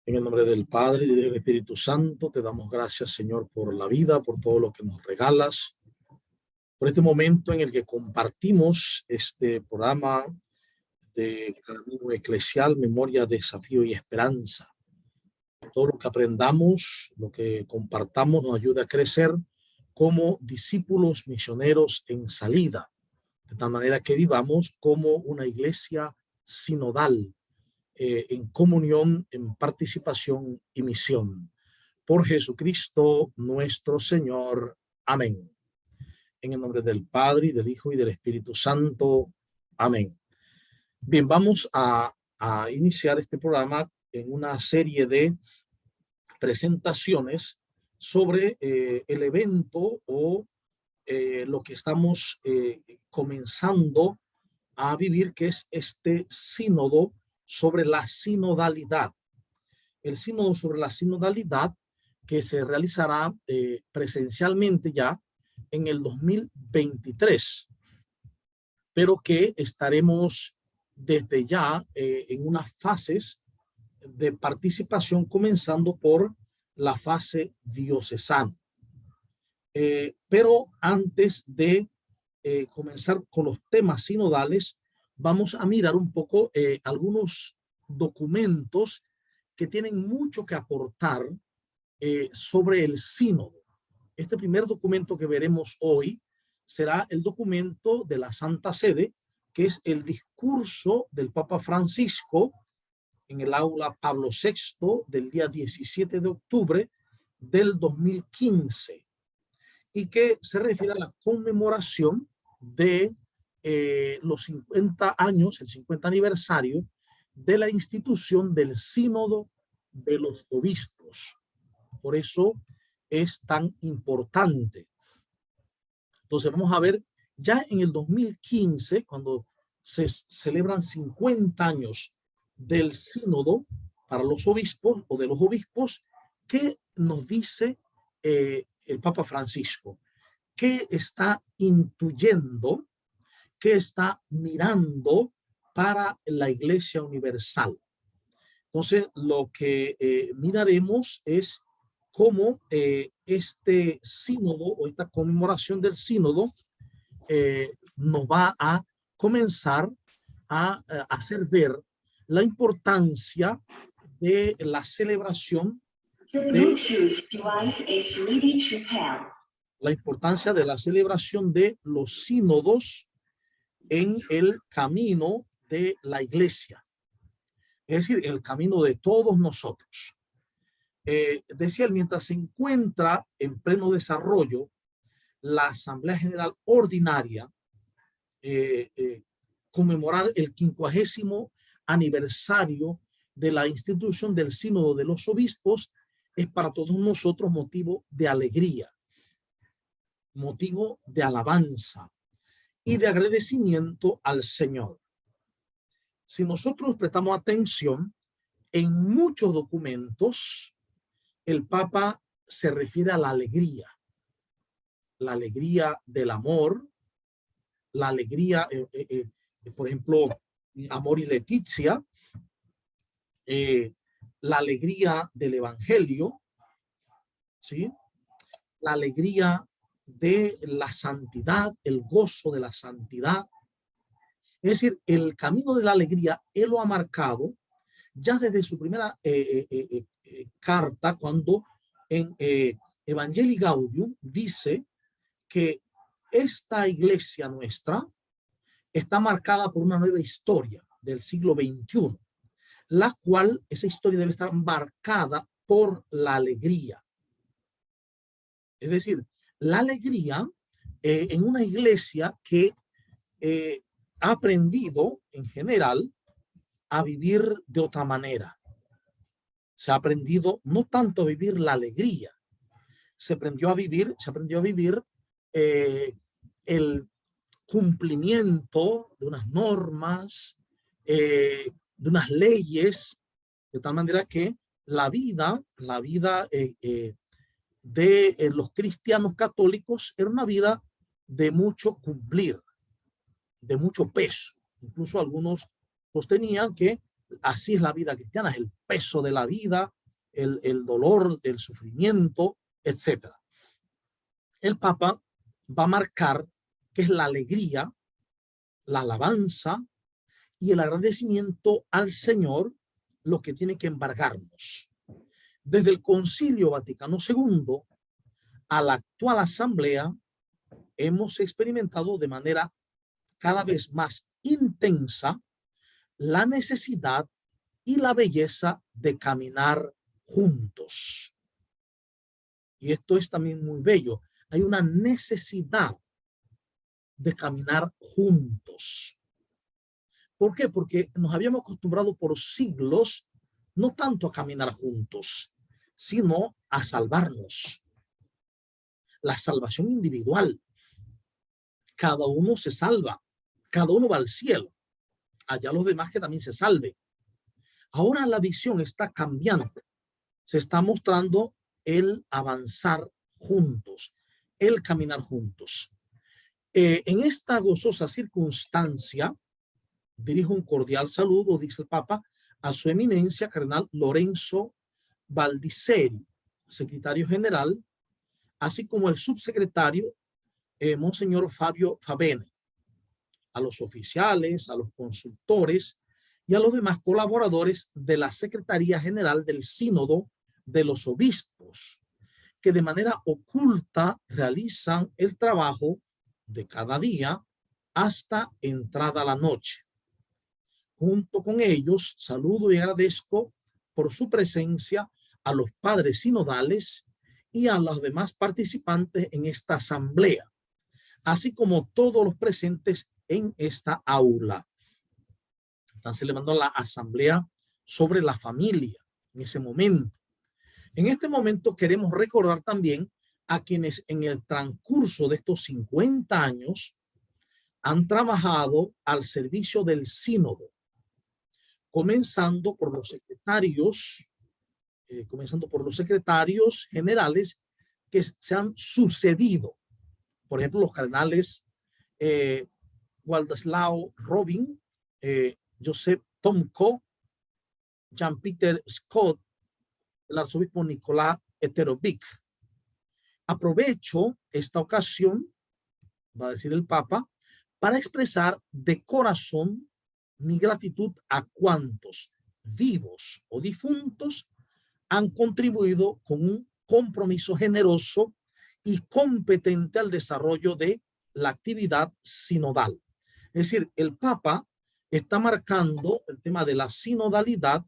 En el nombre del Padre y del Espíritu Santo, te damos gracias, Señor, por la vida, por todo lo que nos regalas, por este momento en el que compartimos este programa de Camino Eclesial, Memoria, Desafío y Esperanza. Todo lo que aprendamos, lo que compartamos nos ayuda a crecer como discípulos misioneros en salida, de tal manera que vivamos como una iglesia sinodal, en comunión, en participación y misión. Por Jesucristo nuestro Señor. Amén. En el nombre del Padre, y del Hijo, y del Espíritu Santo. Amén. Bien, vamos a iniciar este programa en una serie de presentaciones sobre el evento o lo que estamos comenzando a vivir, que es este sínodo sobre la sinodalidad. El sínodo sobre la sinodalidad que se realizará presencialmente ya en el 2023, pero que estaremos desde ya en unas fases de participación, comenzando por la fase diocesana. Pero antes de comenzar con los temas sinodales, vamos a mirar un poco algunos documentos que tienen mucho que aportar sobre el sínodo. Este primer documento que veremos hoy será el documento de la Santa Sede, que es el discurso del Papa Francisco en el aula Pablo VI del día 17 de octubre del 2015, y que se refiere a la conmemoración de los 50 años, el 50 aniversario de la institución del Sínodo de los Obispos. Por eso es tan importante. Entonces vamos a ver, ya en el 2015, cuando se celebran 50 años del sínodo para los obispos o de los obispos, ¿qué nos dice el Papa Francisco? ¿Qué está intuyendo? ¿Qué está mirando para la Iglesia Universal? Entonces, lo que miraremos es cómo este sínodo o esta conmemoración del sínodo nos va a comenzar a hacer ver la importancia de la celebración de los sínodos en el camino de la iglesia, es decir, el camino de todos nosotros. Decía él, mientras se encuentra en pleno desarrollo la Asamblea General Ordinaria, conmemorar el 50º aniversario de la institución del Sínodo de los Obispos es para todos nosotros motivo de alegría, motivo de alabanza y de agradecimiento al Señor. Si nosotros prestamos atención, en muchos documentos el Papa se refiere a la alegría del amor, la alegría, por ejemplo, Amor y Leticia, la alegría del Evangelio, ¿sí? La alegría de la santidad, el gozo de la santidad. Es decir, el camino de la alegría, él lo ha marcado ya desde su primera carta, cuando en Evangelii Gaudium dice que esta iglesia nuestra está marcada por una nueva historia del siglo XXI, la cual, esa historia debe estar marcada por la alegría. Es decir, la alegría en una iglesia que ha aprendido en general a vivir de otra manera. Se ha aprendido no tanto a vivir la alegría, se aprendió a vivir el cumplimiento de unas normas, de unas leyes, de tal manera que la vida de los cristianos católicos era una vida de mucho cumplir, de mucho peso. Incluso algunos sostenían que así es la vida cristiana, es el peso de la vida, el dolor, el sufrimiento, etcétera. El Papa va a marcar que es la alegría, la alabanza y el agradecimiento al Señor lo que tiene que embargarnos. Desde el Concilio Vaticano II a la actual asamblea hemos experimentado de manera cada vez más intensa la necesidad y la belleza de caminar juntos. Y esto es también muy bello. Hay una necesidad de caminar juntos. ¿Por qué? Porque nos habíamos acostumbrado por siglos no tanto a caminar juntos, sino a salvarnos. La salvación individual. Cada uno se salva, cada uno va al cielo. Allá los demás que también se salven. Ahora la visión está cambiando. Se está mostrando el avanzar juntos, el caminar juntos. En esta gozosa circunstancia, dirijo un cordial saludo, dice el Papa, a su eminencia, cardenal Lorenzo Baldisseri, secretario general, así como el subsecretario, Monseñor Fabio Favene, a los oficiales, a los consultores y a los demás colaboradores de la Secretaría General del Sínodo de los Obispos, que de manera oculta realizan el trabajo de cada día hasta entrada la noche. Junto con ellos, saludo y agradezco por su presencia a los padres sinodales y a los demás participantes en esta asamblea, así como todos los presentes en esta aula. Están celebrando la asamblea sobre la familia en ese momento. En este momento queremos recordar también a quienes en el transcurso de estos 50 años han trabajado al servicio del sínodo, comenzando por los secretarios generales que se han sucedido. Por ejemplo, los cardenales Waldeslao Robin, Joseph Tomko, Jean-Peter Scott, el arzobispo Nicolás Eterovic. Aprovecho esta ocasión, va a decir el Papa, para expresar de corazón mi gratitud a cuantos, vivos o difuntos, han contribuido con un compromiso generoso y competente al desarrollo de la actividad sinodal. Es decir, el Papa está marcando el tema de la sinodalidad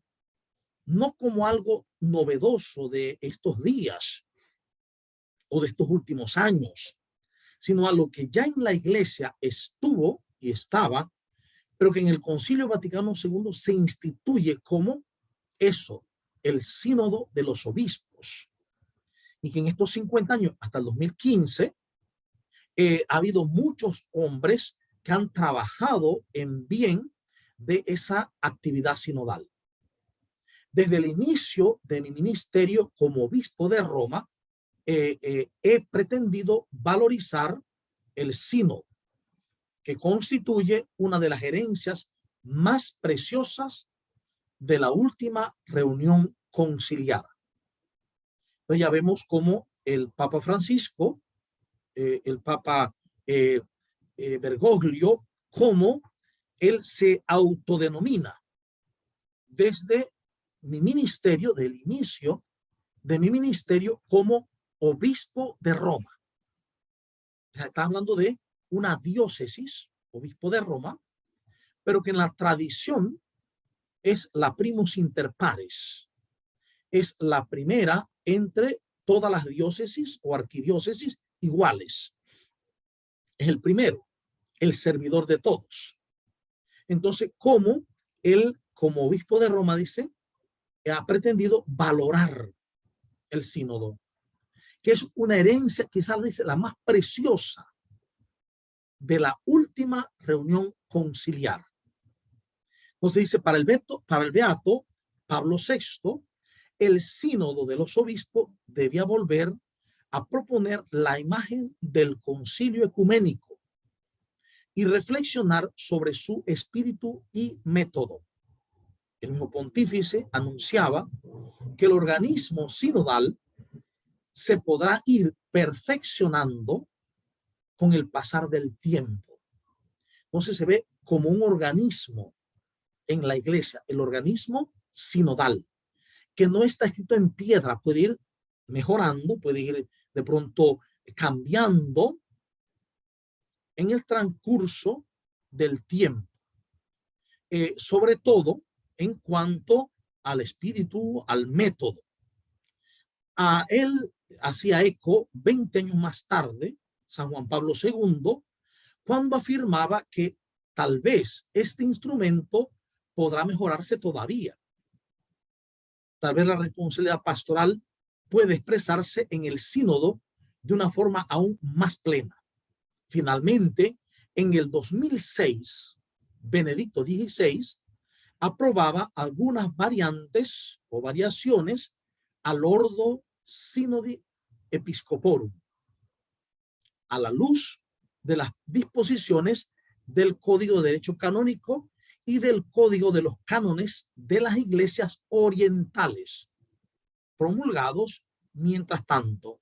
no como algo novedoso de estos días o de estos últimos años, sino a lo que ya en la Iglesia estuvo y estaba, pero que en el Concilio Vaticano II se instituye como eso, el sínodo de los obispos. Y que en estos 50 años, hasta el 2015, ha habido muchos hombres que han trabajado en bien de esa actividad sinodal. Desde el inicio de mi ministerio como obispo de Roma, he pretendido valorizar el sínodo, que constituye una de las herencias más preciosas de la última reunión conciliar. Entonces ya vemos cómo el Papa Francisco, el Papa Bergoglio, cómo él se autodenomina desde mi ministerio, del inicio de mi ministerio como obispo de Roma. Está hablando de una diócesis, obispo de Roma, pero que en la tradición es la primus inter pares, es la primera entre todas las diócesis o arquidiócesis iguales. Es el primero, el servidor de todos. Entonces, ¿cómo él, como obispo de Roma, dice, ha pretendido valorar el sínodo, que es una herencia, quizás dice, la más preciosa de la última reunión conciliar? Entonces dice, para el beato Pablo VI, el sínodo de los obispos debía volver a proponer la imagen del concilio ecuménico y reflexionar sobre su espíritu y método. El mismo pontífice anunciaba que el organismo sinodal se podrá ir perfeccionando con el pasar del tiempo. Entonces se ve como un organismo en la iglesia, el organismo sinodal, que no está escrito en piedra, puede ir mejorando, puede ir de pronto cambiando en el transcurso del tiempo, sobre todo en cuanto al espíritu, al método. A él hacía eco 20 años más tarde San Juan Pablo II, cuando afirmaba que tal vez este instrumento podrá mejorarse todavía. Tal vez la responsabilidad pastoral puede expresarse en el sínodo de una forma aún más plena. Finalmente, en el 2006, Benedicto XVI aprobaba algunas variantes o variaciones al Ordo Synodi Episcoporum, a la luz de las disposiciones del Código de Derecho Canónico y del Código de los Cánones de las Iglesias Orientales, promulgados mientras tanto.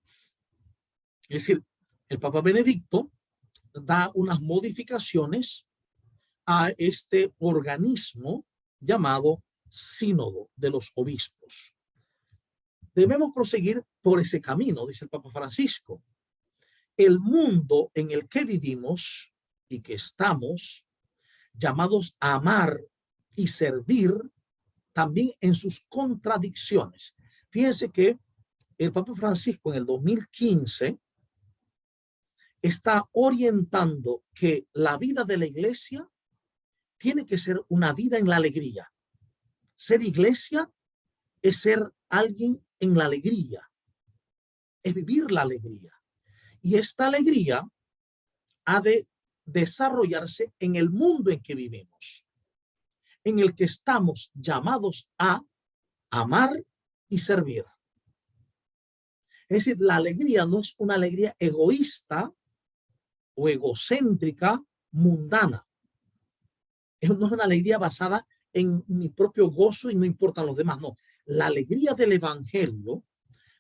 Es decir, el Papa Benedicto da unas modificaciones a este organismo llamado Sínodo de los Obispos. Debemos proseguir por ese camino, dice el Papa Francisco. El mundo en el que vivimos y que estamos llamados a amar y servir también en sus contradicciones. Fíjense que el Papa Francisco en el 2015 está orientando que la vida de la iglesia tiene que ser una vida en la alegría. Ser iglesia es ser alguien en la alegría, es vivir la alegría. Y esta alegría ha de desarrollarse en el mundo en que vivimos, en el que estamos llamados a amar y servir. Es decir, la alegría no es una alegría egoísta o egocéntrica, mundana. No es una alegría basada en mi propio gozo y no importan los demás. No, la alegría del evangelio,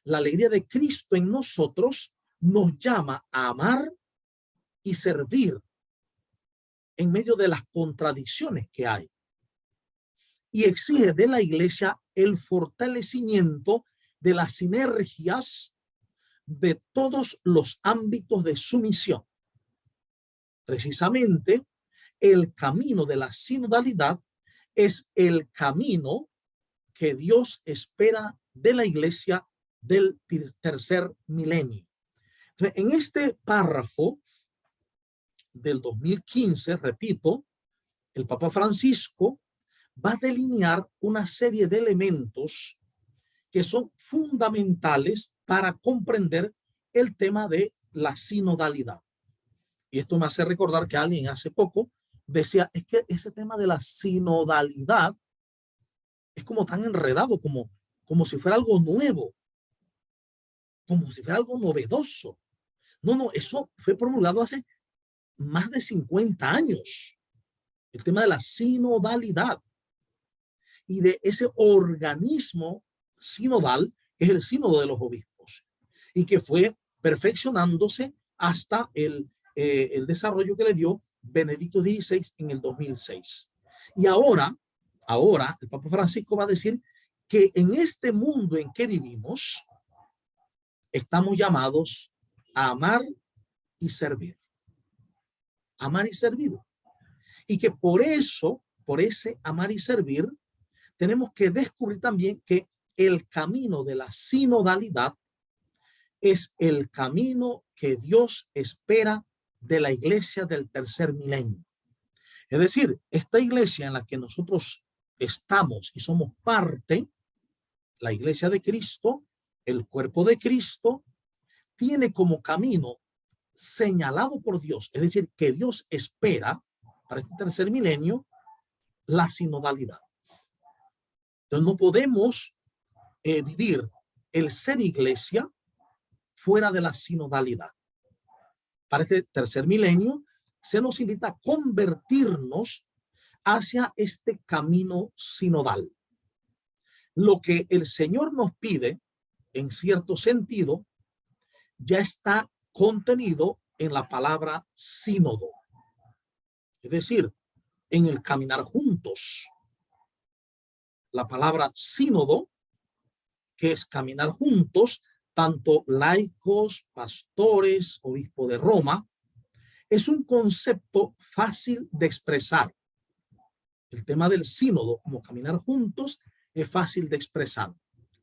la alegría de Cristo en nosotros nos llama a amar y servir en medio de las contradicciones que hay. Y exige de la iglesia el fortalecimiento de las sinergias de todos los ámbitos de su misión. Precisamente, el camino de la sinodalidad es el camino que Dios espera de la iglesia del tercer milenio. Entonces, en este párrafo del 2015, repito, el Papa Francisco va a delinear una serie de elementos que son fundamentales para comprender el tema de la sinodalidad. Y esto me hace recordar que alguien hace poco decía, es que ese tema de la sinodalidad es como tan enredado, como si fuera algo nuevo, como si fuera algo novedoso. No, eso fue promulgado hace más de 50 años. El tema de la sinodalidad y de ese organismo sinodal, que es el sínodo de los obispos, y que fue perfeccionándose hasta el desarrollo que le dio Benedicto XVI en el 2006. Y ahora el Papa Francisco va a decir que en este mundo en que vivimos estamos llamados a amar y servir. Amar y servir. Y que por eso, por ese amar y servir, tenemos que descubrir también que el camino de la sinodalidad es el camino que Dios espera de la iglesia del tercer milenio. Es decir, esta iglesia en la que nosotros estamos y somos parte, la iglesia de Cristo, el cuerpo de Cristo, tiene como camino señalado por Dios, es decir, que Dios espera para este tercer milenio la sinodalidad. Entonces no podemos vivir el ser iglesia fuera de la sinodalidad. Para este tercer milenio se nos invita a convertirnos hacia este camino sinodal. lo que el Señor nos pide, en cierto sentido, ya está contenido en la palabra sínodo. Es decir, en el caminar juntos. La palabra sínodo, que es caminar juntos, tanto laicos, pastores, obispo de Roma, es un concepto fácil de expresar. El tema del sínodo, como caminar juntos, es fácil de expresar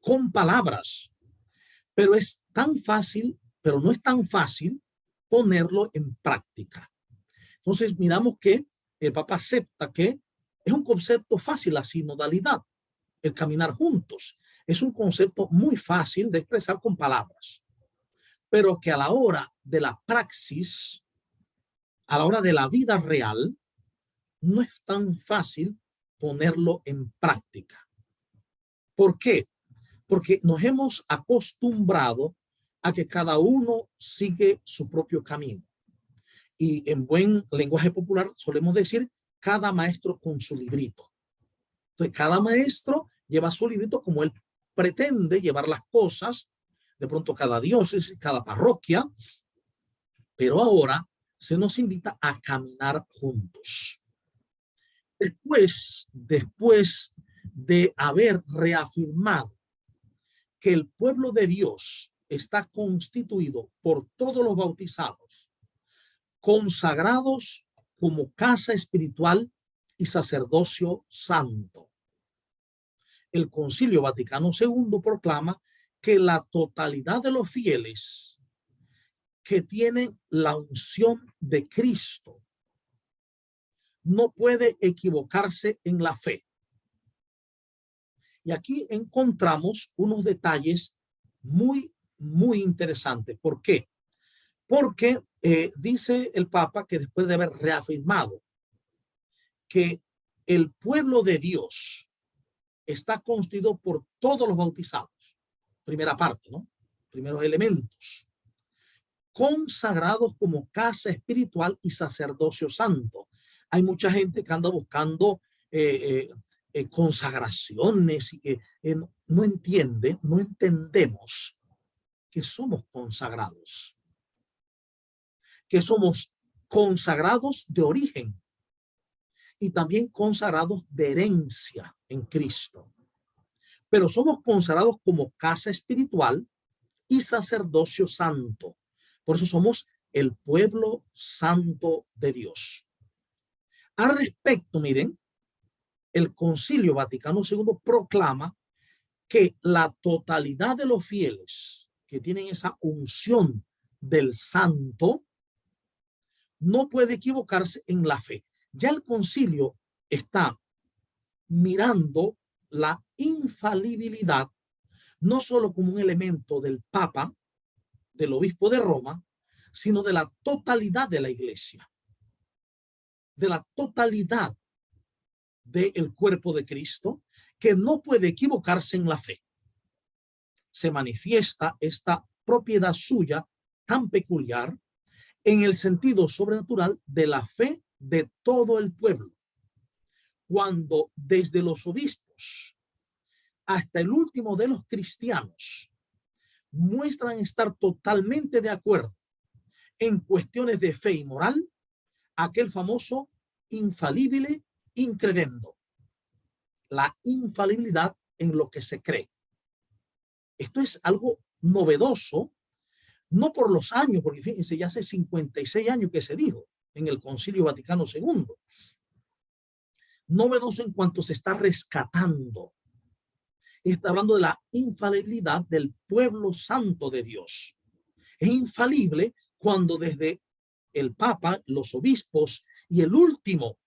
con palabras, pero es tan fácil, pero no es tan fácil ponerlo en práctica. Entonces miramos que el Papa acepta que es un concepto fácil la sinodalidad, el caminar juntos. Es un concepto muy fácil de expresar con palabras, pero que a la hora de la praxis, a la hora de la vida real, no es tan fácil ponerlo en práctica. ¿Por qué? Porque nos hemos acostumbrado a que cada uno sigue su propio camino. Y en buen lenguaje popular solemos decir cada maestro con su librito. Entonces, cada maestro lleva su librito como él pretende llevar las cosas, de pronto cada diócesis, cada parroquia, pero ahora se nos invita a caminar juntos. Después de haber reafirmado que el pueblo de Dios está constituido por todos los bautizados, consagrados como casa espiritual y sacerdocio santo. El Concilio Vaticano II proclama que la totalidad de los fieles que tienen la unción de Cristo no puede equivocarse en la fe. Y aquí encontramos unos detalles muy interesantes. ¿Por qué? Porque dice el Papa que después de haber reafirmado que el pueblo de Dios está constituido por todos los bautizados, primera parte, ¿no? Primeros elementos, consagrados como casa espiritual y sacerdocio santo. Hay mucha gente que anda buscando consagraciones y que no entendemos que somos consagrados, que somos consagrados de origen y también consagrados de herencia en Cristo. Pero somos consagrados como casa espiritual y sacerdocio santo. Por eso somos el pueblo santo de Dios. Al respecto, miren, el Concilio Vaticano II proclama que la totalidad de los fieles que tienen esa unción del santo no puede equivocarse en la fe. Ya el concilio está mirando la infalibilidad no solo como un elemento del Papa, del obispo de Roma, sino de la totalidad de la iglesia, de la totalidad del cuerpo de Cristo, que no puede equivocarse en la fe. Se manifiesta esta propiedad suya tan peculiar en el sentido sobrenatural de la fe de todo el pueblo, cuando desde los obispos hasta el último de los cristianos muestran estar totalmente de acuerdo en cuestiones de fe y moral, aquel famoso infalible incredendo, la infalibilidad en lo que se cree. Esto es algo novedoso, no por los años, porque fíjense, ya hace 56 años que se dijo en el Concilio Vaticano II. Novedoso en cuanto se está rescatando. Está hablando de la infalibilidad del pueblo santo de Dios. Es infalible cuando desde el Papa, los obispos y el último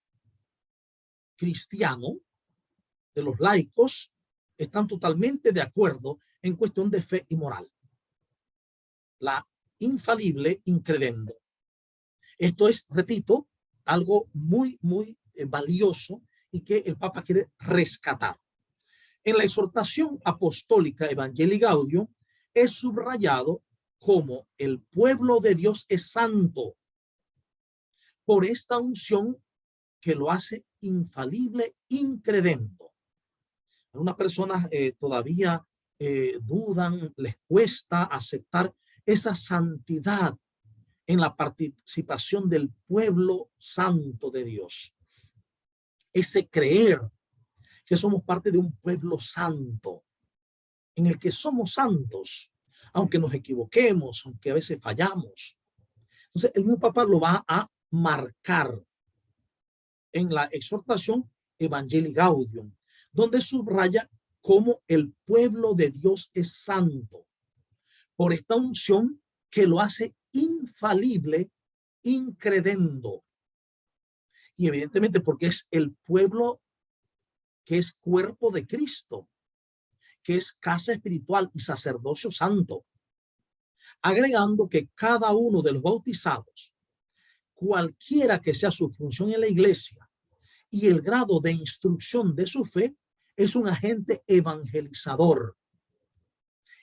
cristiano de los laicos están totalmente de acuerdo en cuestión de fe y moral. La infalible incredendo. Esto es, repito, algo muy valioso y que el Papa quiere rescatar. En la exhortación apostólica Evangelii Gaudium es subrayado como el pueblo de Dios es santo por esta unción que lo hace infalible incredendo. Algunas personas todavía dudan, les cuesta aceptar esa santidad en la participación del pueblo santo de Dios. Ese creer que somos parte de un pueblo santo, en el que somos santos, aunque nos equivoquemos, aunque a veces fallamos. Entonces, el mismo Papa lo va a marcar en la exhortación Evangelii Gaudium, donde subraya cómo el pueblo de Dios es santo por esta unción que lo hace infalible, incredendo. Y evidentemente porque es el pueblo que es cuerpo de Cristo, que es casa espiritual y sacerdocio santo, agregando que cada uno de los bautizados, cualquiera que sea su función en la iglesia y el grado de instrucción de su fe, es un agente evangelizador.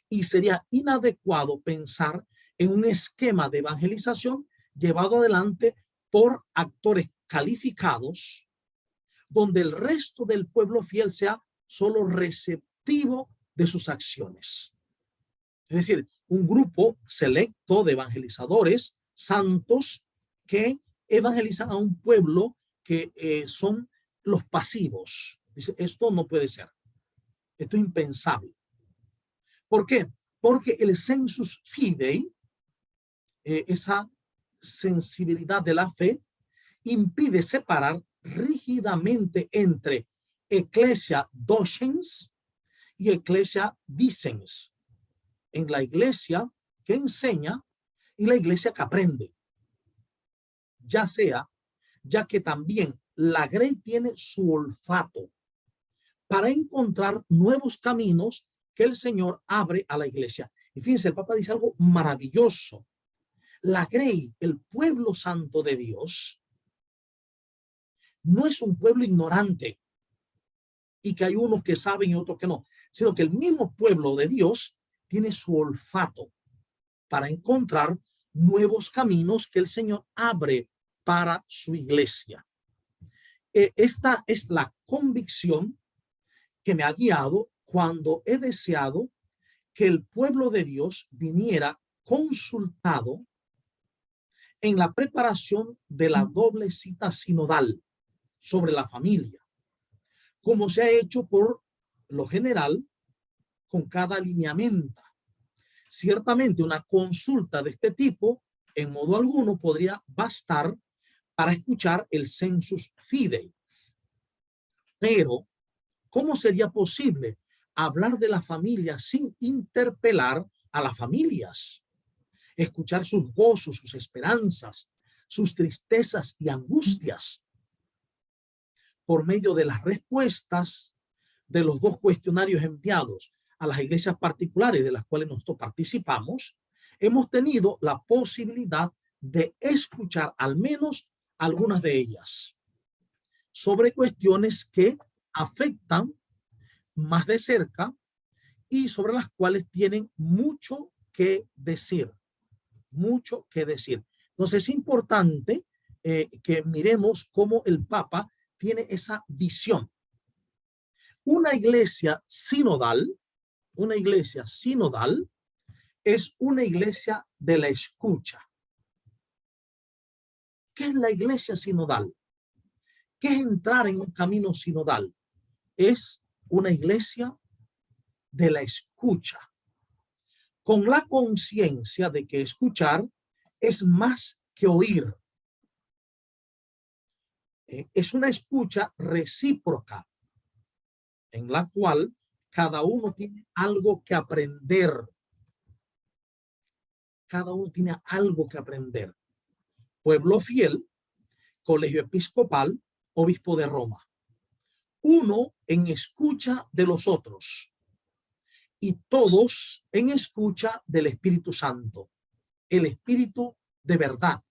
Y sería inadecuado pensar en un esquema de evangelización llevado adelante por actores calificados, donde el resto del pueblo fiel sea solo receptivo de sus acciones. Es decir, un grupo selecto de evangelizadores santos que evangelizan a un pueblo que son los pasivos. Dice, esto no puede ser. Esto es impensable. ¿Por qué? Porque el sensus fidei, esa sensibilidad de la fe, impide separar rígidamente entre ecclesia docens y ecclesia dicens. En la iglesia que enseña y la iglesia que aprende. Ya que también la grey tiene su olfato para encontrar nuevos caminos que el Señor abre a la iglesia. Y fíjense, el Papa dice algo maravilloso. La grey, el pueblo santo de Dios, no es un pueblo ignorante y que hay unos que saben y otros que no, sino que el mismo pueblo de Dios tiene su olfato para encontrar nuevos caminos que el Señor abre para su iglesia. Esta es la convicción que me ha guiado cuando he deseado que el pueblo de Dios viniera consultado en la preparación de la doble cita sinodal sobre la familia, como se ha hecho por lo general con cada lineamiento. Ciertamente una consulta de este tipo en modo alguno podría bastar para escuchar el sensus fidei. Pero, ¿cómo sería posible hablar de la familia sin interpelar a las familias? Escuchar sus gozos, sus esperanzas, sus tristezas y angustias. Por medio de las respuestas de los dos cuestionarios enviados a las iglesias particulares de las cuales nosotros participamos, hemos tenido la posibilidad de escuchar al menos algunas de ellas sobre cuestiones que afectan más de cerca y sobre las cuales tienen mucho que decir, mucho que decir. Entonces es importante que miremos cómo el Papa tiene esa visión. Una iglesia sinodal es una iglesia de la escucha. ¿Qué es la iglesia sinodal? ¿Qué es entrar en un camino sinodal? Es una iglesia de la escucha, con la conciencia de que escuchar es más que oír. Es una escucha recíproca, en la cual cada uno tiene algo que aprender. Cada uno tiene algo que aprender. Pueblo fiel, colegio episcopal, obispo de Roma. Uno en escucha de los otros y todos en escucha del Espíritu Santo, el Espíritu de verdad,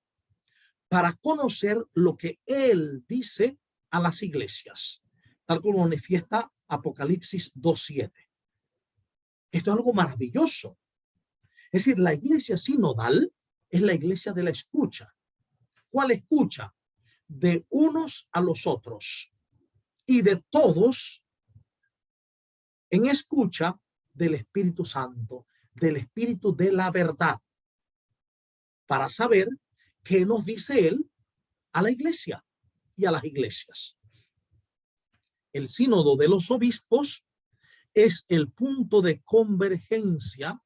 para conocer lo que Él dice a las iglesias, tal como manifiesta Apocalipsis 2:7. Esto es algo maravilloso. Es decir, la iglesia sinodal es la iglesia de la escucha. ¿Cuál escucha? De unos a los otros y de todos en escucha del Espíritu Santo, del Espíritu de la verdad, para saber qué nos dice Él a la iglesia y a las iglesias. El sínodo de los obispos es el punto de convergencia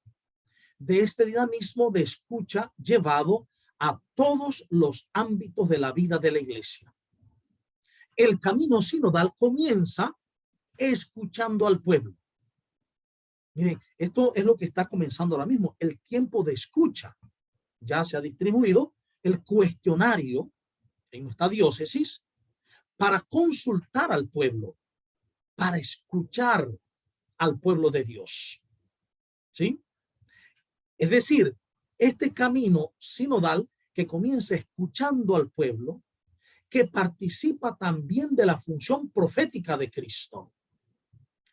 de este dinamismo de escucha llevado a todos los ámbitos de la vida de la iglesia. El camino sinodal comienza escuchando al pueblo. Miren, esto es lo que está comenzando ahora mismo, el tiempo de escucha. Ya se ha distribuido el cuestionario en nuestra diócesis para consultar al pueblo, para escuchar al pueblo de Dios. ¿Sí? Es decir, este camino sinodal que comienza escuchando al pueblo, que participa también de la función profética de Cristo.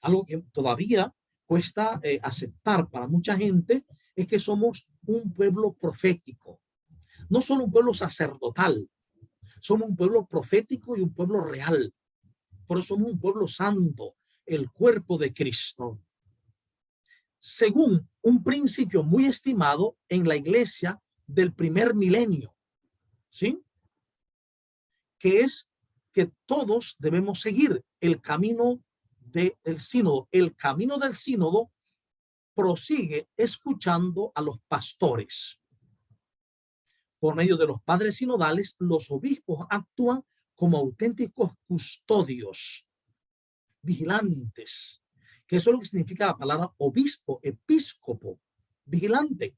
Algo que todavía cuesta aceptar para mucha gente es que somos un pueblo profético, no solo un pueblo sacerdotal, somos un pueblo profético y un pueblo real. Por eso somos un pueblo santo, el cuerpo de Cristo. Según un principio muy estimado en la iglesia del primer milenio, ¿sí? Que es que todos debemos seguir el camino del sínodo. El camino del sínodo prosigue escuchando a los pastores. Por medio de los padres sinodales, los obispos actúan como auténticos custodios, vigilantes, que eso es lo que significa la palabra obispo, episcopo, vigilante,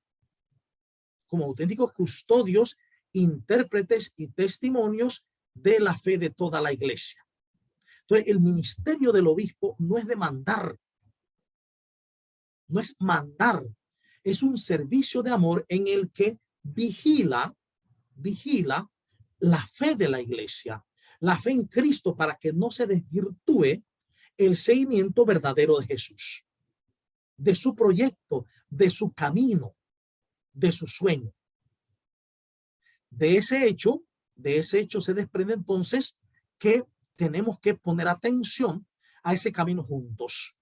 como auténticos custodios, intérpretes y testimonios de la fe de toda la iglesia. Entonces, el ministerio del obispo no es de mandar, no es mandar, es un servicio de amor en el que vigila la fe de la iglesia, la fe en Cristo, para que no se desvirtúe el seguimiento verdadero de Jesús, de su proyecto, de su camino, de su sueño. De ese hecho se desprende entonces que tenemos que poner atención a ese camino juntos.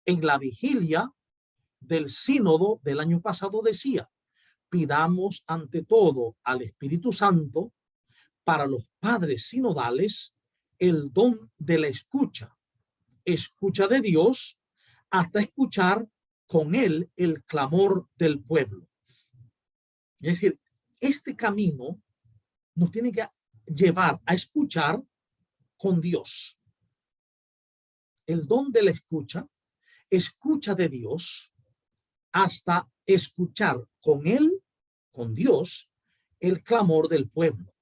En la vigilia del sínodo del año pasado decía: pidamos ante todo al Espíritu Santo para los padres sinodales el don de la escucha de Dios, hasta escuchar con él el clamor del pueblo. Es decir, este camino nos tiene que llevar a escuchar con Dios. El don de la escucha de Dios, hasta escuchar con él, con Dios, el clamor del pueblo.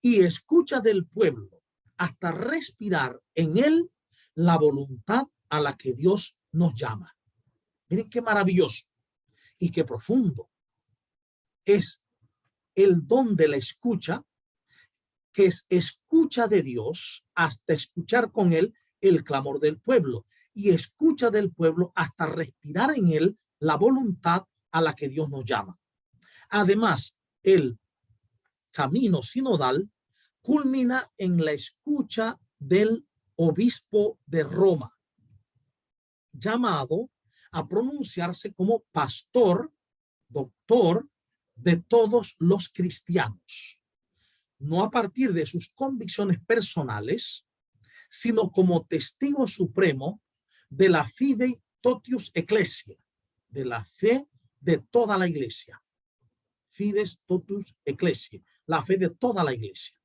Y escucha del pueblo hasta respirar en él la voluntad a la que Dios nos llama. Miren qué maravilloso y qué profundo es el don de la escucha, que es escucha de Dios hasta escuchar con él el clamor del pueblo, y escucha del pueblo hasta respirar en él la voluntad a la que Dios nos llama. Además, el camino sinodal culmina en la escucha del obispo de Roma, llamado a pronunciarse como pastor, doctor de todos los cristianos, no a partir de sus convicciones personales, sino como testigo supremo de la fidei totius ecclesiae, de la fe de toda la iglesia. Fides totus ecclesiae, la fe de toda la iglesia,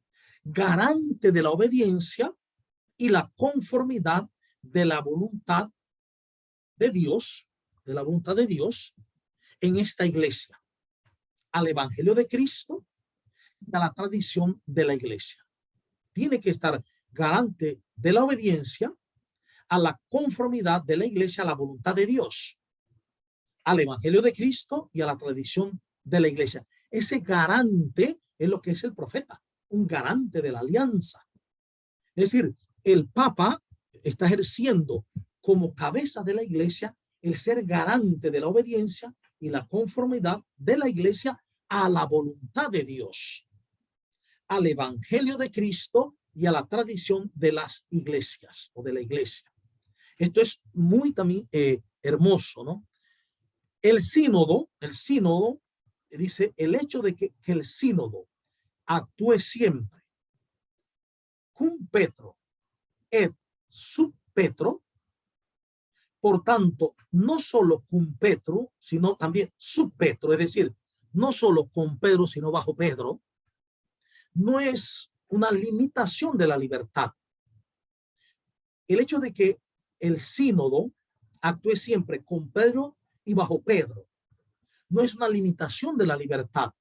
garante de la obediencia y la conformidad de la voluntad de Dios, en esta iglesia, al evangelio de Cristo y a la tradición de la iglesia. Tiene que estar garante de la obediencia, a la conformidad de la iglesia a la voluntad de Dios, al evangelio de Cristo y a la tradición de la iglesia. Ese garante es lo que es el profeta, un garante de la alianza. Es decir, el Papa está ejerciendo como cabeza de la iglesia el ser garante de la obediencia y la conformidad de la iglesia a la voluntad de Dios, al evangelio de Cristo y a la tradición de las iglesias o de la iglesia. Esto es muy también hermoso, ¿no? El sínodo dice el hecho de que el sínodo actúe siempre cum Petro et sub Petro, por tanto, no solo cum Petro, sino también sub Petro, es decir, no solo con Pedro, sino bajo Pedro, no es una limitación de la libertad. El hecho de que el sínodo actúe siempre con Pedro y bajo Pedro no es una limitación de la libertad,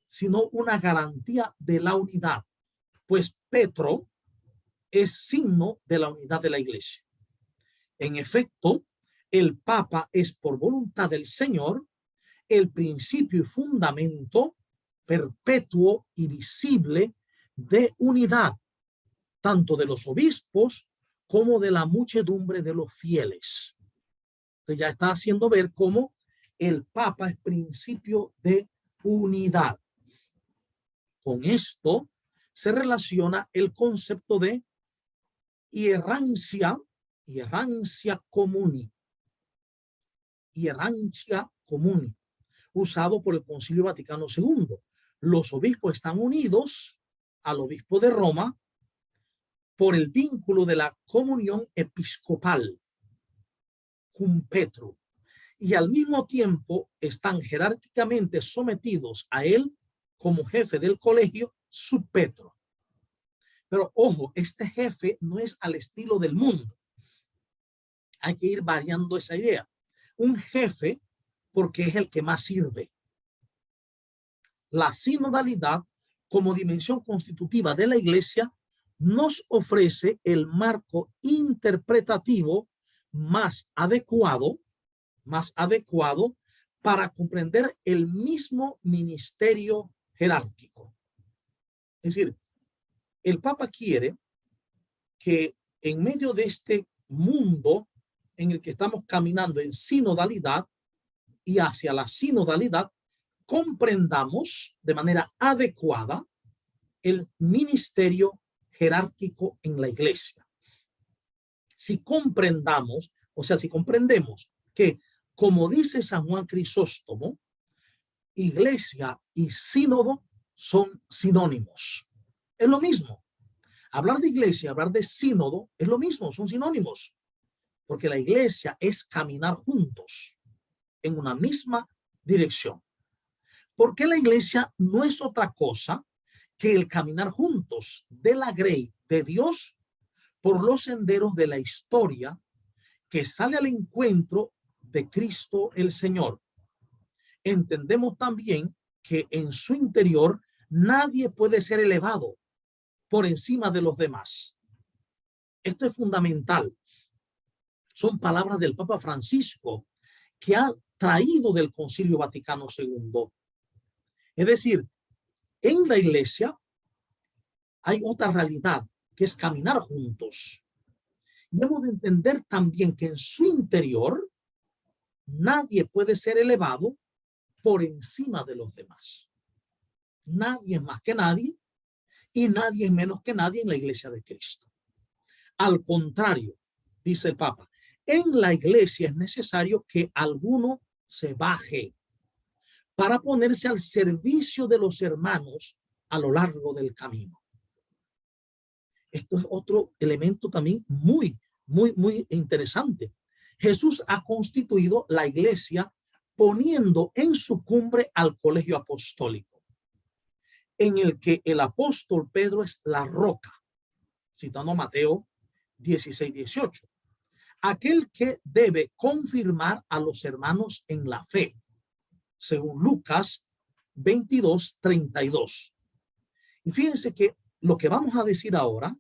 sino una garantía de la unidad, pues Petro es signo de la unidad de la iglesia. En efecto, el Papa es por voluntad del Señor el principio y fundamento perpetuo y visible de unidad, tanto de los obispos como de la muchedumbre de los fieles. Entonces ya está haciendo ver cómo el Papa es principio de unidad. Con esto se relaciona el concepto de hierrancia comuni, usado por el Concilio Vaticano II. Los obispos están unidos al obispo de Roma por el vínculo de la comunión episcopal, cum Petro, y al mismo tiempo están jerárquicamente sometidos a él como jefe del colegio sub Petro. Pero ojo, este jefe no es al estilo del mundo. Hay que ir variando esa idea. Un jefe porque es el que más sirve. La sinodalidad como dimensión constitutiva de la iglesia nos ofrece el marco interpretativo más adecuado para comprender el mismo ministerio jerárquico. Es decir, el Papa quiere que en medio de este mundo en el que estamos caminando en sinodalidad y hacia la sinodalidad, comprendamos de manera adecuada el ministerio jerárquico en la iglesia. Si comprendamos, o sea, si comprendemos que, como dice San Juan Crisóstomo, iglesia y sínodo son sinónimos. Es lo mismo. Hablar de iglesia, hablar de sínodo es lo mismo, son sinónimos. Porque la iglesia es caminar juntos en una misma dirección. Porque la iglesia no es otra cosa que el caminar juntos de la grey de Dios por los senderos de la historia que sale al encuentro de Cristo el Señor. Entendemos también que en su interior nadie puede ser elevado por encima de los demás. Esto es fundamental. Son palabras del Papa Francisco que ha traído del Concilio Vaticano II. Es decir, en la iglesia hay otra realidad que es caminar juntos. Y hemos de entender también que en su interior nadie puede ser elevado por encima de los demás. Nadie es más que nadie y nadie es menos que nadie en la iglesia de Cristo. Al contrario, dice el Papa, en la iglesia es necesario que alguno se baje para ponerse al servicio de los hermanos a lo largo del camino. Esto es otro elemento también muy interesante. Jesús ha constituido la iglesia poniendo en su cumbre al colegio apostólico, en el que el apóstol Pedro es la roca, citando Mateo 16:18, aquel que debe confirmar a los hermanos en la fe, según Lucas 22:32. Y fíjense que lo que vamos a decir ahora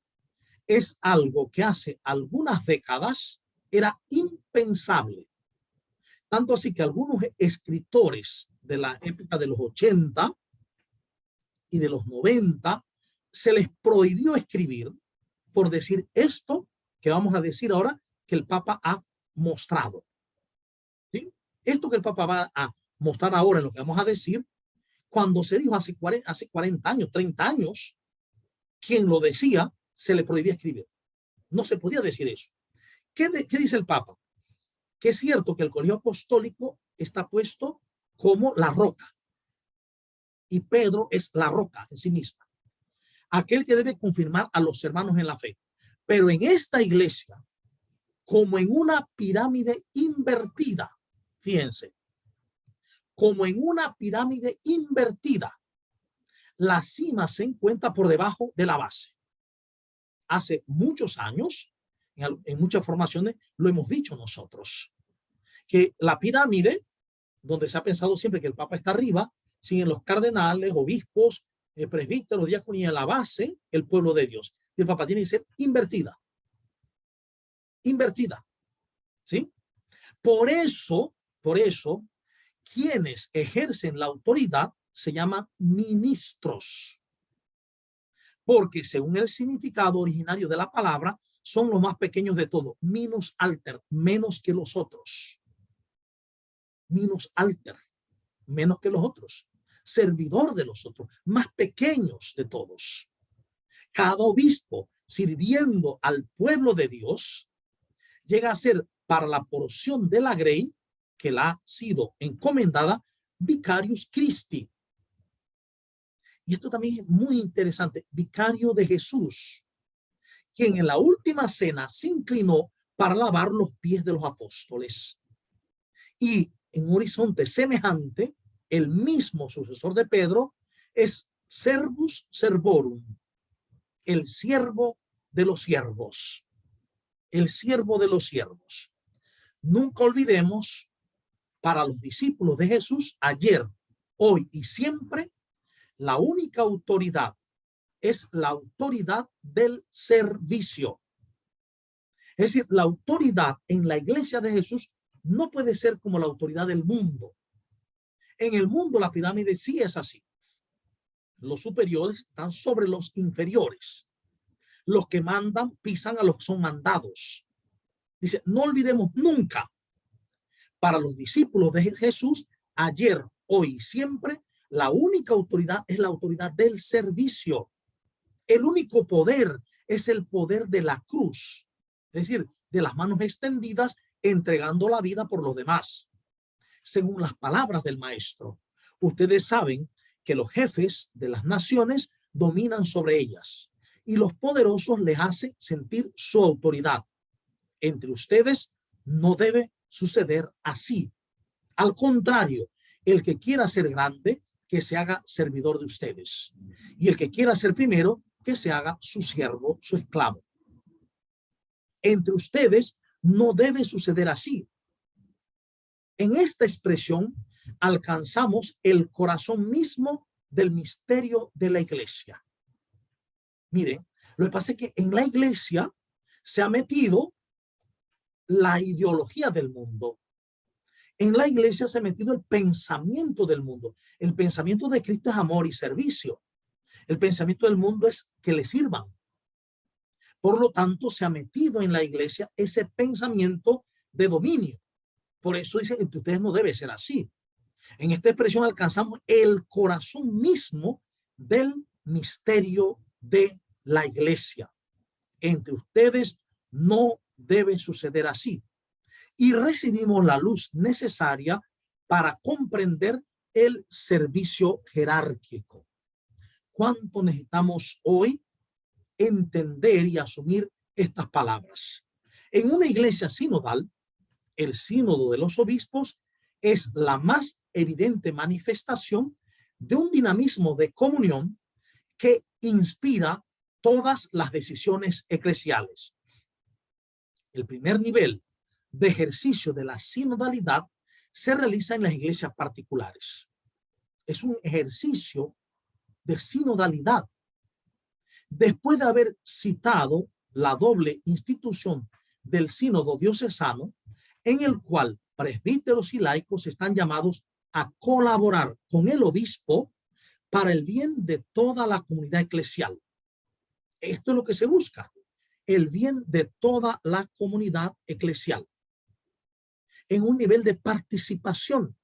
es algo que hace algunas décadas era impensable. Tanto así que algunos escritores de la época de los 80 y de los 90 se les prohibió escribir por decir esto que vamos a decir ahora que el Papa ha mostrado. ¿Sí? Esto que el Papa va a mostrar ahora en lo que vamos a decir, cuando se dijo hace 40 años, 30 años, quien lo decía se le prohibía escribir. No se podía decir eso. ¿Qué dice el Papa? Que es cierto que el colegio apostólico está puesto como la roca y Pedro es la roca en sí misma, aquel que debe confirmar a los hermanos en la fe. Pero en esta iglesia, como en una pirámide invertida, fíjense, como en una pirámide invertida, la cima se encuentra por debajo de la base. Hace muchos años, en muchas formaciones, lo hemos dicho nosotros, que la pirámide, donde se ha pensado siempre que el Papa está arriba, siguen los cardenales, obispos, presbíteros, diáconos, y en la base el pueblo de Dios. Y el Papa tiene que ser invertida. Invertida. ¿Sí? Por eso, quienes ejercen la autoridad se llaman ministros. Porque según el significado originario de la palabra, son los más pequeños de todos. Minus alter, menos que los otros. Minus alter, menos que los otros. Servidor de los otros, más pequeños de todos. Cada obispo sirviendo al pueblo de Dios llega a ser para la porción de la grey que le ha sido encomendada Vicarius Christi. Y esto también es muy interesante, vicario de Jesús, quien en la última cena se inclinó para lavar los pies de los apóstoles. Y en un horizonte semejante, el mismo sucesor de Pedro es servus servorum, el siervo de los siervos. El siervo de los siervos. Nunca olvidemos, para los discípulos de Jesús, ayer, hoy y siempre, la única autoridad es la autoridad del servicio. Es decir, la autoridad en la iglesia de Jesús no puede ser como la autoridad del mundo. En el mundo la pirámide sí es así. Los superiores están sobre los inferiores. Los que mandan pisan a los que son mandados. Dice, no olvidemos nunca, para los discípulos de Jesús, ayer, hoy y siempre, la única autoridad es la autoridad del servicio. El único poder es el poder de la cruz, es decir, de las manos extendidas, entregando la vida por los demás. Según las palabras del maestro, ustedes saben que los jefes de las naciones dominan sobre ellas y los poderosos les hacen sentir su autoridad. Entre ustedes no debe suceder así. Al contrario, el que quiera ser grande, que se haga servidor de ustedes. Y el que quiera ser primero, que se haga su siervo, su esclavo. Entre ustedes no debe suceder así. En esta expresión alcanzamos el corazón mismo del misterio de la iglesia. Miren, lo que pasa es que en la iglesia se ha metido la ideología del mundo. En la iglesia se ha metido el pensamiento del mundo. El pensamiento de Cristo es amor y servicio. El pensamiento del mundo es que le sirvan. Por lo tanto, se ha metido en la iglesia ese pensamiento de dominio. Por eso dice que ustedes no debe ser así. En esta expresión alcanzamos el corazón mismo del misterio de la iglesia. Entre ustedes no debe suceder así. Y recibimos la luz necesaria para comprender el servicio jerárquico. ¿Cuánto necesitamos hoy entender y asumir estas palabras? En una iglesia sinodal, el sínodo de los obispos es la más evidente manifestación de un dinamismo de comunión que inspira todas las decisiones eclesiales. El primer nivel de ejercicio de la sinodalidad se realiza en las iglesias particulares. Es un ejercicio de sinodalidad. Después de haber citado la doble institución del sínodo diocesano, en el cual presbíteros y laicos están llamados a colaborar con el obispo para el bien de toda la comunidad eclesial. Esto es lo que se busca, el bien de toda la comunidad eclesial. En un nivel de participación,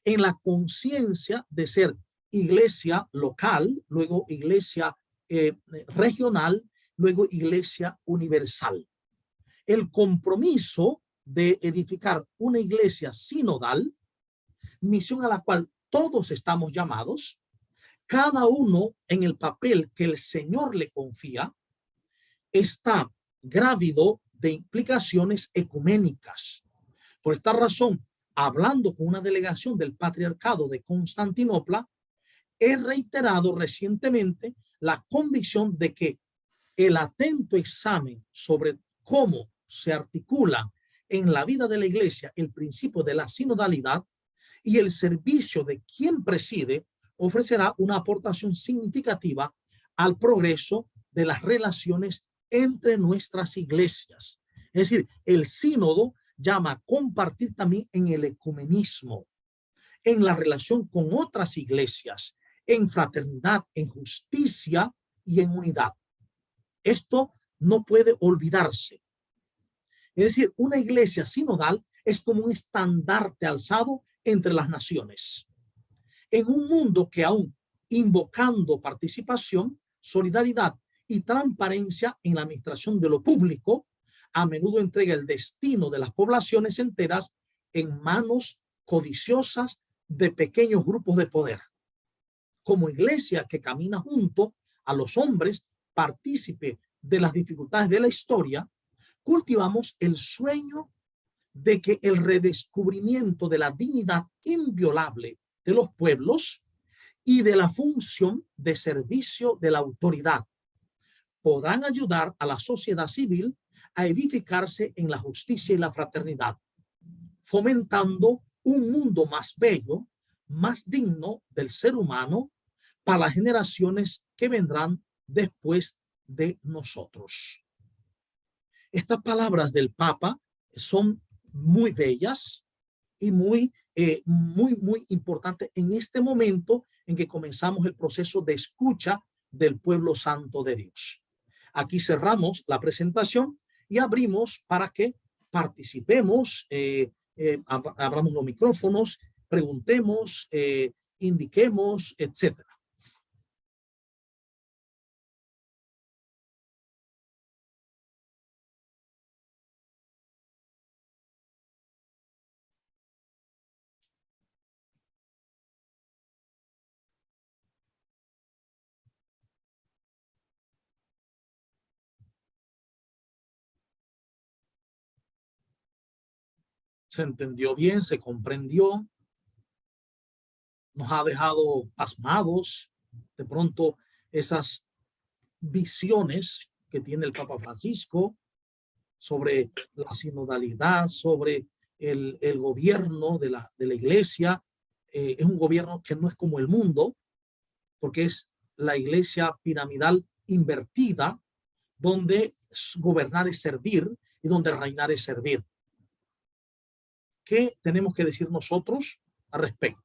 en la conciencia de ser iglesia local, luego iglesia regional, luego iglesia universal. el compromiso de edificar una iglesia sinodal, misión a la cual todos estamos llamados, cada uno en el papel que el Señor le confía, está grávido de implicaciones ecuménicas. Por esta razón, hablando con una delegación del Patriarcado de Constantinopla, he reiterado recientemente la convicción de que el atento examen sobre cómo se articula en la vida de la iglesia el principio de la sinodalidad y el servicio de quien preside ofrecerá una aportación significativa al progreso de las relaciones entre nuestras iglesias. Es decir, el sínodo llama a compartir también en el ecumenismo, en la relación con otras iglesias, en fraternidad, en justicia y en unidad. Esto no puede olvidarse. Es decir, una iglesia sinodal es como un estandarte alzado entre las naciones. En un mundo que aún invocando participación, solidaridad y transparencia en la administración de lo público, a menudo entrega el destino de las poblaciones enteras en manos codiciosas de pequeños grupos de poder. Como iglesia que camina junto a los hombres, partícipe de las dificultades de la historia, cultivamos el sueño de que el redescubrimiento de la dignidad inviolable de los pueblos y de la función de servicio de la autoridad podrán ayudar a la sociedad civil a edificarse en la justicia y la fraternidad, fomentando un mundo más bello, más digno del ser humano para las generaciones que vendrán después de nosotros. Estas palabras del Papa son muy bellas y muy importantes en este momento en que comenzamos el proceso de escucha del pueblo santo de Dios. Aquí cerramos la presentación y abrimos para que participemos, abramos los micrófonos, preguntemos, indiquemos, etcétera. Se entendió bien, se comprendió, nos ha dejado pasmados. De pronto esas visiones que tiene el Papa Francisco sobre la sinodalidad, sobre el gobierno de la iglesia. Es un gobierno que no es como el mundo, porque es la iglesia piramidal invertida, donde gobernar es servir y donde reinar es servir. ¿Qué tenemos que decir nosotros al respecto?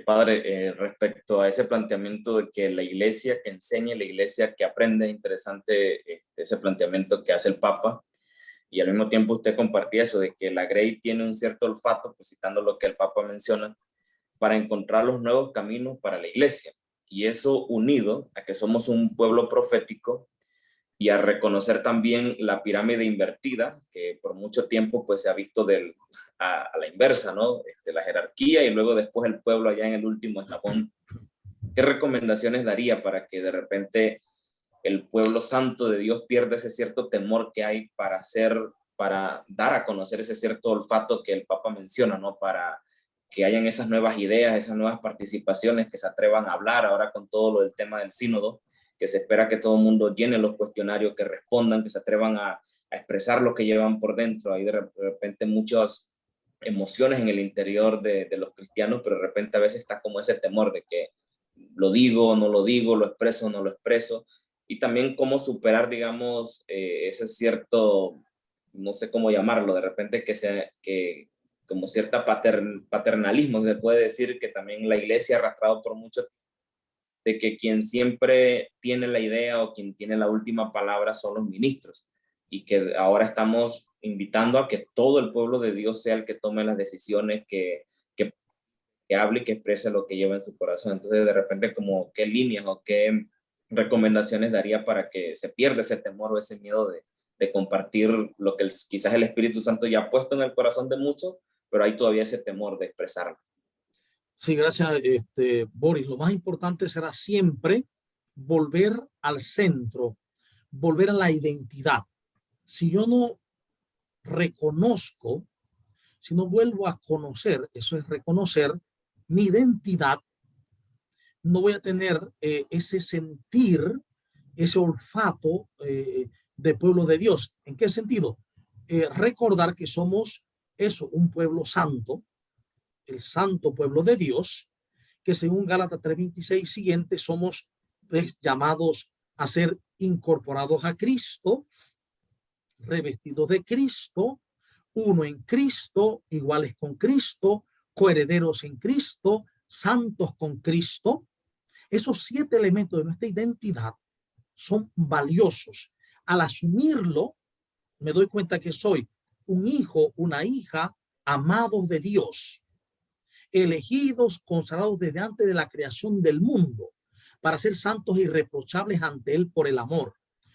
Padre, respecto a ese planteamiento de que la iglesia que enseñe, la iglesia que aprende, interesante ese planteamiento que hace el Papa, y al mismo tiempo usted compartía eso de que la Grey tiene un cierto olfato, pues citando lo que el Papa menciona, para encontrar los nuevos caminos para la iglesia, y eso unido a que somos un pueblo profético y a reconocer también la pirámide invertida, que por mucho tiempo pues se ha visto a la inversa, ¿no? La jerarquía y luego después el pueblo allá en el último eslabón. ¿Qué recomendaciones daría para que de repente el pueblo santo de Dios pierda ese cierto temor que hay para dar a conocer ese cierto olfato que el Papa menciona, ¿no? Para que hayan esas nuevas ideas, esas nuevas participaciones, que se atrevan a hablar ahora con todo lo del tema del sínodo, que se espera que todo el mundo llene los cuestionarios, que respondan, que se atrevan a expresar lo que llevan por dentro. Hay de repente muchas emociones en el interior de los cristianos, pero de repente a veces está como ese temor de que lo digo, no lo digo, lo expreso, no lo expreso. Y también cómo superar, digamos, ese cierto, no sé cómo llamarlo, de repente que como cierta paternalismo, se puede decir, que también la iglesia ha arrastrado por mucho, de que quien siempre tiene la idea o quien tiene la última palabra son los ministros, y que ahora estamos invitando a que todo el pueblo de Dios sea el que tome las decisiones, que hable y que exprese lo que lleva en su corazón. Entonces de repente como qué líneas o qué recomendaciones daría para que se pierda ese temor o ese miedo de compartir lo que quizás el Espíritu Santo ya ha puesto en el corazón de muchos, pero hay todavía ese temor de expresarlo? Sí, gracias, Boris. Lo más importante será siempre volver al centro, volver a la identidad. Si yo no reconozco, si no vuelvo a conocer, eso es reconocer mi identidad, no voy a tener ese sentir, ese olfato de pueblo de Dios. ¿En qué sentido? Recordar que somos eso, un pueblo santo, el santo pueblo de Dios, que según Gálatas 3:26 siguiente somos llamados a ser incorporados a Cristo, revestidos de Cristo, uno en Cristo, iguales con Cristo, coherederos en Cristo, santos con Cristo. Esos 7 elementos de nuestra identidad son valiosos. Al asumirlo, me doy cuenta que soy un hijo, una hija, amados de Dios, elegidos, consagrados desde antes de la creación del mundo, para ser santos e irreprochables ante Él por el amor.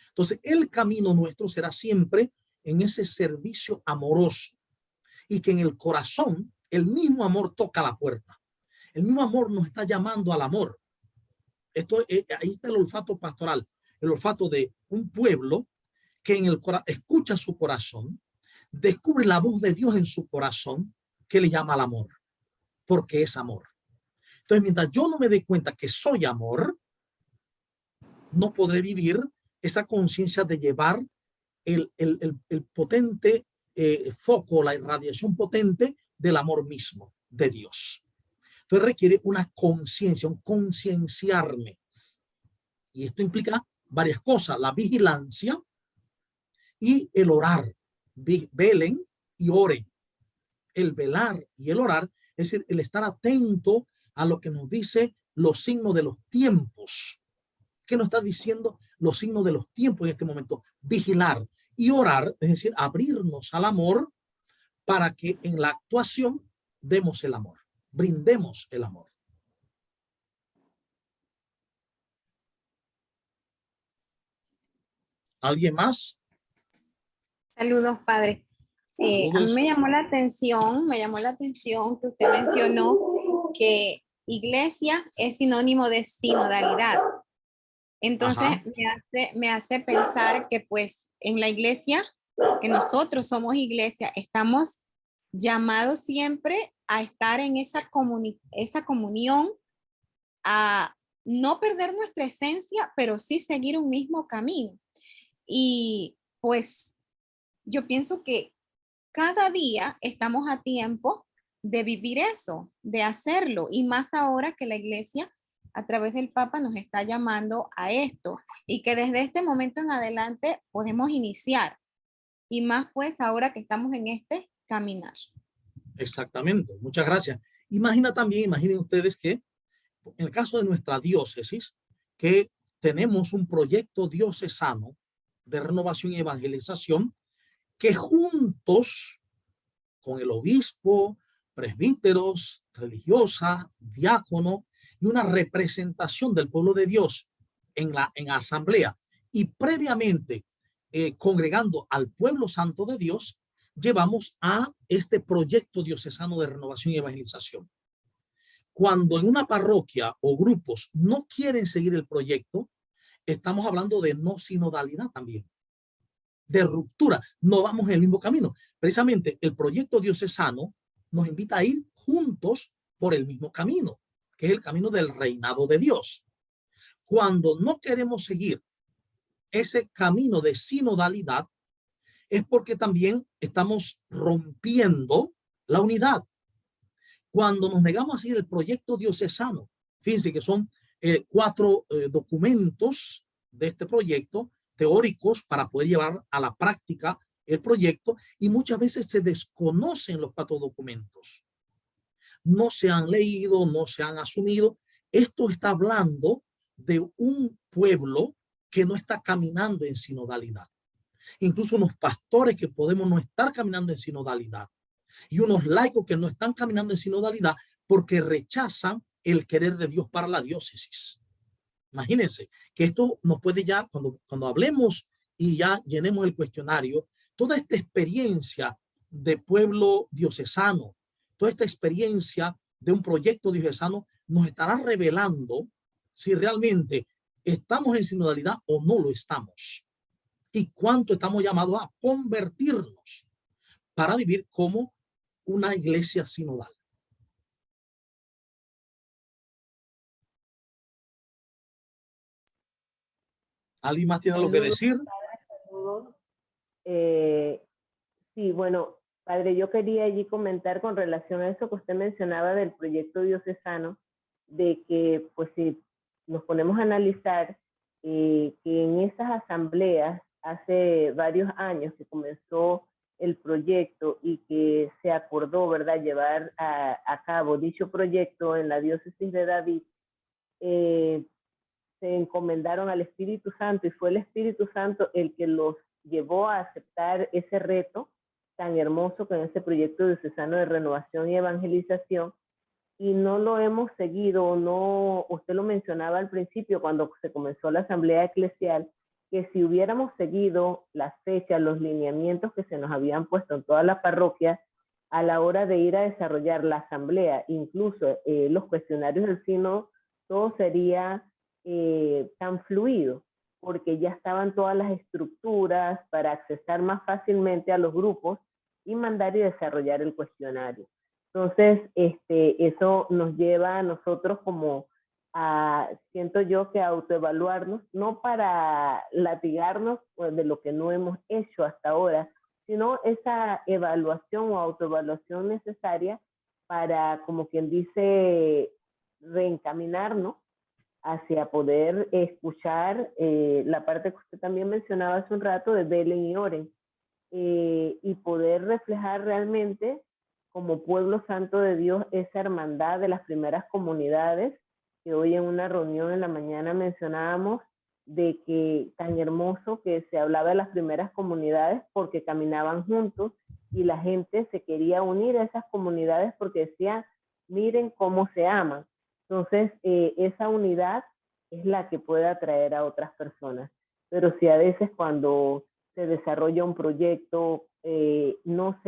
Entonces, el camino nuestro será siempre en ese servicio amoroso, y que en el corazón el mismo amor toca la puerta. El mismo amor nos está llamando al amor. Ahí está el olfato pastoral, el olfato de un pueblo que en el escucha su corazón, descubre la voz de Dios en su corazón, que le llama al amor, porque es amor. Entonces, mientras yo no me dé cuenta que soy amor, no podré vivir esa conciencia de llevar el potente foco, la irradiación potente del amor mismo de Dios. Entonces requiere una conciencia, un concienciarme. Y esto implica varias cosas: la vigilancia y el orar. Velen y oren. El velar y el orar, es decir, el estar atento a lo que nos dice los signos de los tiempos. ¿Qué nos está diciendo los signos de los tiempos en este momento? Vigilar y orar, es decir, abrirnos al amor para que en la actuación demos el amor, brindemos el amor. ¿Alguien más? Saludos, padre. A mí me llamó la atención que usted mencionó que iglesia es sinónimo de sinodalidad. Entonces me hace pensar que pues en la iglesia, que nosotros somos iglesia, estamos llamados siempre a estar en esa comunión, a no perder nuestra esencia, pero sí seguir un mismo camino. Y pues yo pienso que cada día estamos a tiempo de vivir eso, de hacerlo, y más ahora que la iglesia a través del Papa nos está llamando a esto, y que desde este momento en adelante podemos iniciar, y más pues ahora que estamos en este caminar. Exactamente, muchas gracias. Imaginen ustedes que en el caso de nuestra diócesis, que tenemos un proyecto diocesano de renovación y evangelización, que juntos con el obispo, presbíteros, religiosa, diácono y una representación del pueblo de Dios en la asamblea, y previamente congregando al pueblo santo de Dios, llevamos a este proyecto diocesano de renovación y evangelización. Cuando en una parroquia o grupos no quieren seguir el proyecto, estamos hablando de no sinodalidad también, de ruptura. No vamos en el mismo camino. Precisamente el proyecto diocesano nos invita a ir juntos por el mismo camino, que es el camino del reinado de Dios. Cuando no queremos seguir ese camino de sinodalidad, es porque también estamos rompiendo la unidad. Cuando nos negamos a seguir el proyecto diocesano, fíjense que son 4 documentos de este proyecto teóricos para poder llevar a la práctica el proyecto, y muchas veces se desconocen los 4 documentos. No se han leído, no se han asumido. Esto está hablando de un pueblo que no está caminando en sinodalidad. Incluso unos pastores que podemos no estar caminando en sinodalidad, y unos laicos que no están caminando en sinodalidad porque rechazan el querer de Dios para la diócesis. Imagínense que esto nos puede ya, cuando hablemos y ya llenemos el cuestionario, toda esta experiencia de pueblo diocesano, toda esta experiencia de un proyecto diocesano nos estará revelando si realmente estamos en sinodalidad o no lo estamos y cuánto estamos llamados a convertirnos para vivir como una iglesia sinodal. ¿Alguien más tiene algo que decir? Saludos. Sí, bueno, padre, yo quería allí comentar con relación a eso que usted mencionaba del proyecto diocesano, de que pues si nos ponemos a analizar que en esas asambleas hace varios años que comenzó el proyecto y que se acordó, ¿verdad?, llevar a cabo dicho proyecto en la diócesis de David, se encomendaron al Espíritu Santo y fue el Espíritu Santo el que los llevó a aceptar ese reto tan hermoso con ese proyecto diocesano de renovación y evangelización, y no lo hemos seguido. No, usted lo mencionaba al principio cuando se comenzó la asamblea eclesial, que si hubiéramos seguido las fechas, los lineamientos que se nos habían puesto en todas las parroquias a la hora de ir a desarrollar la asamblea, incluso los cuestionarios del sínodo, todo sería tan fluido, porque ya estaban todas las estructuras para accesar más fácilmente a los grupos y mandar y desarrollar el cuestionario. Entonces, eso nos lleva a nosotros como siento yo que a autoevaluarnos, no para latigarnos de lo que no hemos hecho hasta ahora, sino esa evaluación o autoevaluación necesaria para, como quien dice, reencaminarnos hacia poder escuchar la parte que usted también mencionaba hace un rato de velen y oren, y poder reflejar realmente como pueblo santo de Dios esa hermandad de las primeras comunidades, que hoy en una reunión en la mañana mencionábamos de que tan hermoso que se hablaba de las primeras comunidades porque caminaban juntos y la gente se quería unir a esas comunidades porque decía, miren cómo se aman. Entonces, esa unidad es la que puede atraer a otras personas. Pero si a veces cuando se desarrolla un proyecto, no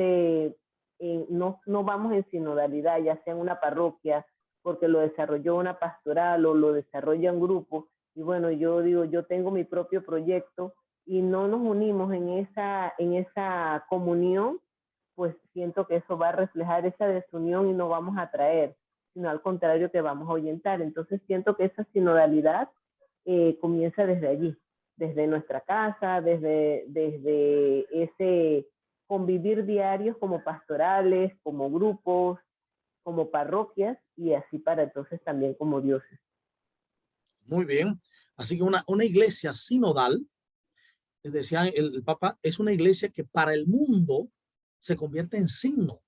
vamos en sinodalidad, ya sea en una parroquia, porque lo desarrolló una pastoral o lo desarrolla un grupo, y bueno, yo digo, yo tengo mi propio proyecto y no nos unimos en esa comunión, pues siento que eso va a reflejar esa desunión y no vamos a atraer, sino al contrario que vamos a ahuyentar. Entonces siento que esa sinodalidad comienza desde allí, desde nuestra casa, desde ese convivir diarios como pastorales, como grupos, como parroquias, y así para entonces también como dioses. Muy bien. Así que una iglesia sinodal, decía el Papa, es una iglesia que para el mundo se convierte en signo.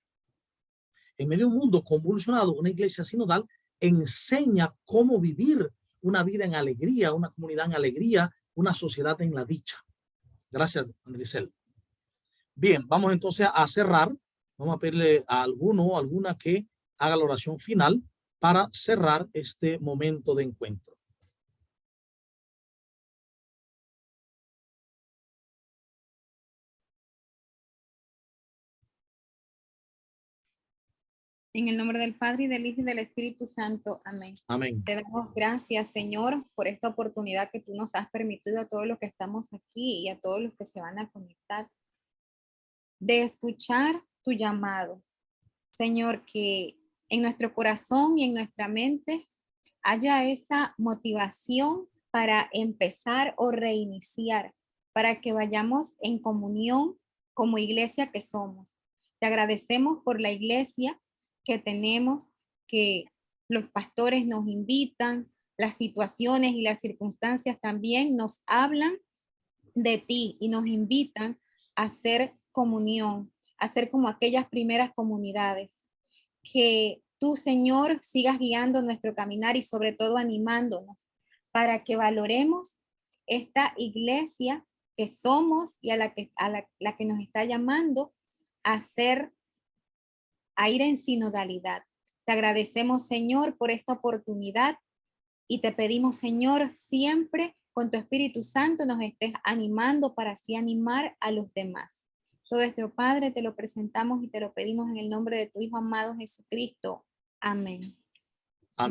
En medio de un mundo convulsionado, una iglesia sinodal enseña cómo vivir una vida en alegría, una comunidad en alegría, una sociedad en la dicha. Gracias, Andricel. Bien, vamos entonces a cerrar. Vamos a pedirle a alguno o alguna que haga la oración final para cerrar este momento de encuentro. En el nombre del Padre, y del Hijo, y del Espíritu Santo. Amén. Amén. Te damos gracias, Señor, por esta oportunidad que tú nos has permitido a todos los que estamos aquí y a todos los que se van a conectar, de escuchar tu llamado. Señor, que en nuestro corazón y en nuestra mente haya esa motivación para empezar o reiniciar, para que vayamos en comunión como iglesia que somos. Te agradecemos por la iglesia que tenemos, que los pastores nos invitan, las situaciones y las circunstancias también nos hablan de ti y nos invitan a hacer comunión, a ser como aquellas primeras comunidades. Que tú, Señor, sigas guiando nuestro caminar y sobre todo animándonos para que valoremos esta iglesia que somos y a la que nos está llamando a ir en sinodalidad. Te agradecemos, Señor, por esta oportunidad Y te pedimos, Señor, siempre con tu Espíritu Santo nos estés animando para así animar a los demás. Todo esto, Padre, te lo presentamos y te lo pedimos en el nombre de tu Hijo amado Jesucristo. Amén.